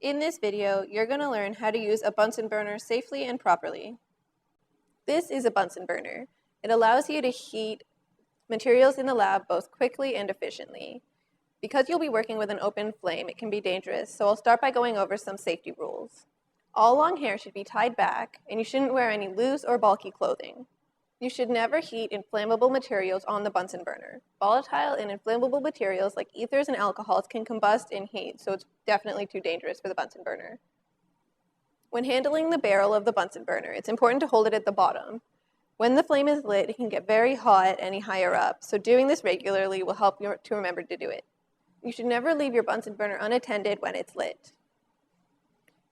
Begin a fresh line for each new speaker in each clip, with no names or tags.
In this video, you're going to learn how to use a Bunsen burner safely and properly. This is a Bunsen burner. It allows you to heat materials in the lab both quickly and efficiently. Because you'll be working with an open flame, it can be dangerous, so I'll start by going over some safety rules. All long hair should be tied back, and you shouldn't wear any loose or bulky clothing. You should never heat inflammable materials on the Bunsen burner. Volatile and inflammable materials like ethers and alcohols can combust in heat, so it's definitely too dangerous for the Bunsen burner. When handling the barrel of the Bunsen burner, it's important to hold it at the bottom. When the flame is lit, it can get very hot any higher up, so doing this regularly will help you to remember to do it. You should never leave your Bunsen burner unattended when it's lit.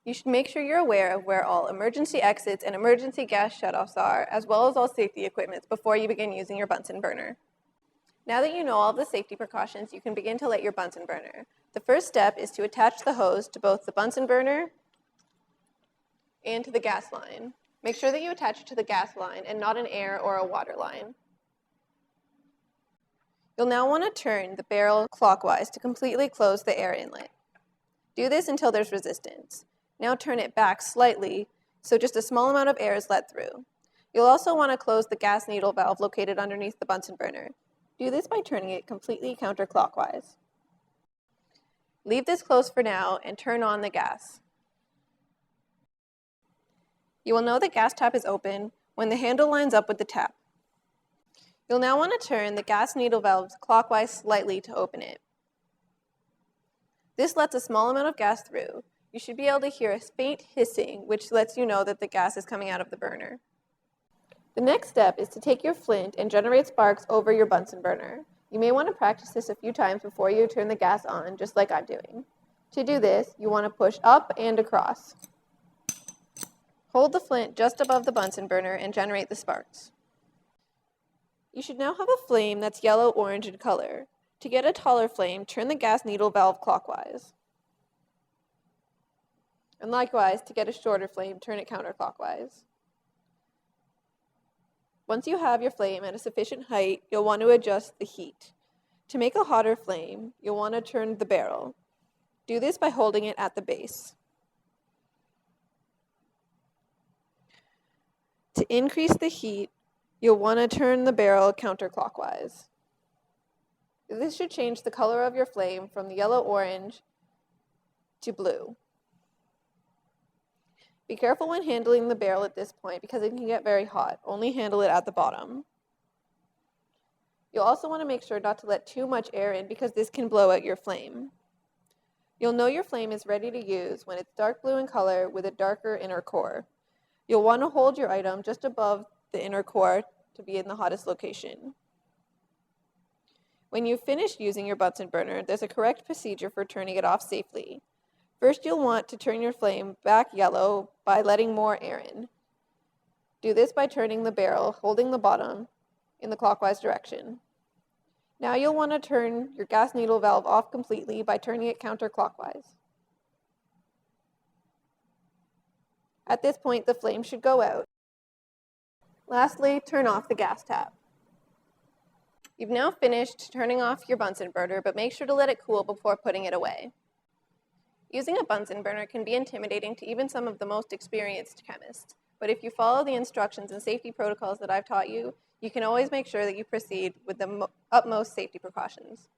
You should make sure you're aware of where all emergency exits and emergency gas shutoffs are, as well as all safety equipment before you begin using your Bunsen burner. Now that you know all of the safety precautions, you can begin to light your Bunsen burner. The first step is to attach the hose to both the Bunsen burner and to the gas line. Make sure that you attach it to the gas line and not an air or a water line. You'll now want to turn the barrel clockwise to completely close the air inlet. Do this until there's resistance. Now turn it back slightly so just a small amount of air is let through. You'll also want to close the gas needle valve located underneath the Bunsen burner. Do this by turning it completely counterclockwise. Leave this closed for now and turn on the gas. You will know the gas tap is open when the handle lines up with the tap. You'll now want to turn the gas needle valve clockwise slightly to open it. This lets a small amount of gas through. You should be able to hear a faint hissing, which lets you know that the gas is coming out of the burner. The next step is to take your flint and generate sparks over your Bunsen burner. You may want to practice this a few times before you turn the gas on, just like I'm doing. To do this, you want to push up and across. Hold the flint just above the Bunsen burner and generate the sparks. You should now have a flame that's yellow-orange in color. To get a taller flame, turn the gas needle valve clockwise. And likewise, to get a shorter flame, turn it counterclockwise. Once you have your flame at a sufficient height, you'll want to adjust the heat. To make a hotter flame, you'll want to turn the barrel. Do this by holding it at the base. To increase the heat, you'll want to turn the barrel counterclockwise. This should change the color of your flame from the yellow-orange to blue. Be careful when handling the barrel at this point because it can get very hot. Only handle it at the bottom. You'll also want to make sure not to let too much air in because this can blow out your flame. You'll know your flame is ready to use when it's dark blue in color with a darker inner core. You'll want to hold your item just above the inner core to be in the hottest location. When you've finished using your Bunsen burner, there's a correct procedure for turning it off safely. First, you'll want to turn your flame back yellow by letting more air in. Do this by turning the barrel, holding the bottom in the clockwise direction. Now you'll want to turn your gas needle valve off completely by turning it counterclockwise. At this point, the flame should go out. Lastly, turn off the gas tap. You've now finished turning off your Bunsen burner, but make sure to let it cool before putting it away. Using a Bunsen burner can be intimidating to even some of the most experienced chemists, but if you follow the instructions and safety protocols that I've taught you, you can always make sure that you proceed with the utmost safety precautions.